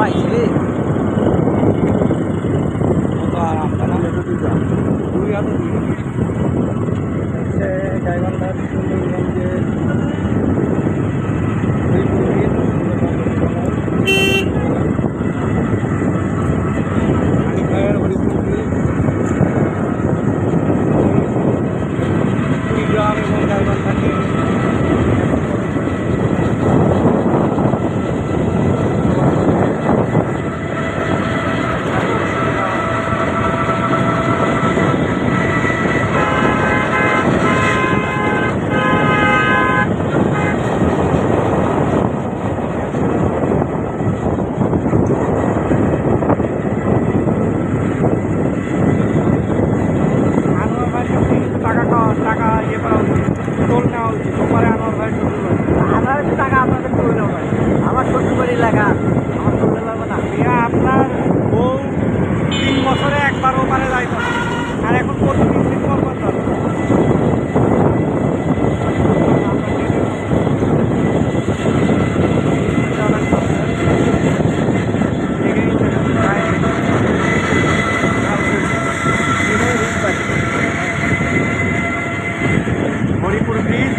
পাইছে গাইবান্ধার সুন্দরগঞ্জের কুড়িগ্রাম এবং গাইবান্ধাকে টাকা ইয়ে করা উচিত, টোল নেওয়া উচিত। ওপারে আনোয়ার ভাই আমার টাকা আপনাদের টোল নেওয়া হয়। আমার শ্বশুরবাড়ি এলাকা, আমার টোল নেওয়া না। আপনার বউ 3 বছরে একবার ওপারে যাইতো না, আর এখন প্রতিদিন 3 বছর যাবে। হরিপুর ব্রিজ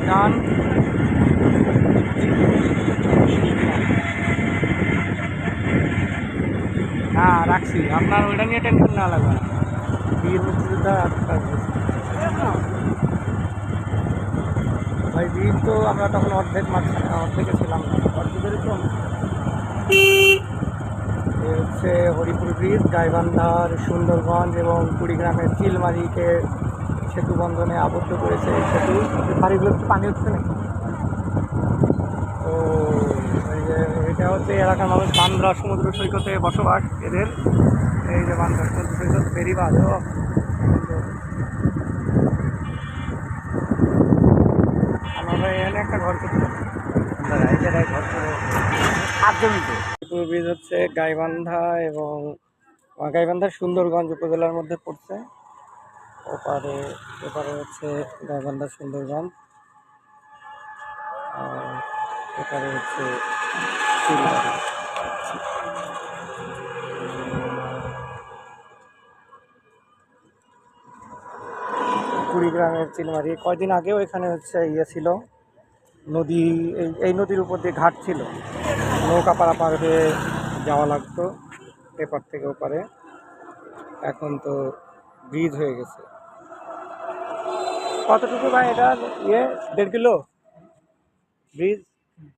ডান। হ্যাঁ রাখছি, আপনার ওইটা নিয়ে টেনশন না লাগবে। বীর মুক্তিযোদ্ধা ভাই বীর তো আমরা তখন অর্ধেকে ছিলাম না, অর্ধেকের তো হচ্ছে হরিপুর ব্রিজ গাইবান্ধার সুন্দরগঞ্জ এবং কুড়িগ্রামের চিলমারিকে সেতু বন্ধনে আবদ্ধ করেছে। এই সেতু বাড়িগুলো একটু পানি উঠছে নাকি? তো এটা হচ্ছে এলাকার মানুষ বান্দ্রা সমুদ্র সৈকতে বসবাস এদের। এই যে বান্দ্রা সমুদ্র সৈকত বেরিবাদ, আমরা এখানে একটা ঘর করতে ব্রিজ হচ্ছে গাইবান্ধা এবং গাইবান্ধার সুন্দরগঞ্জ উপজেলার মধ্যে পড়ছে। এপারে হচ্ছে গাইবান্ধার সুন্দরগঞ্জ, আর এপারে হচ্ছে কুড়িগ্রামের চিলমারি। কয়দিন আগেও এখানে হচ্ছে ইয়ে ছিল, নদী, এই নদীর উপর দিয়ে ঘাট ছিল, নৌকা পারাপার হয়ে যাওয়া লাগতো এপার থেকে ওপারে। এখন তো ব্রিজ হয়ে গেছে। কতটুকু ভাই এটা ইয়ে 1.5 কিলো ব্রিজ?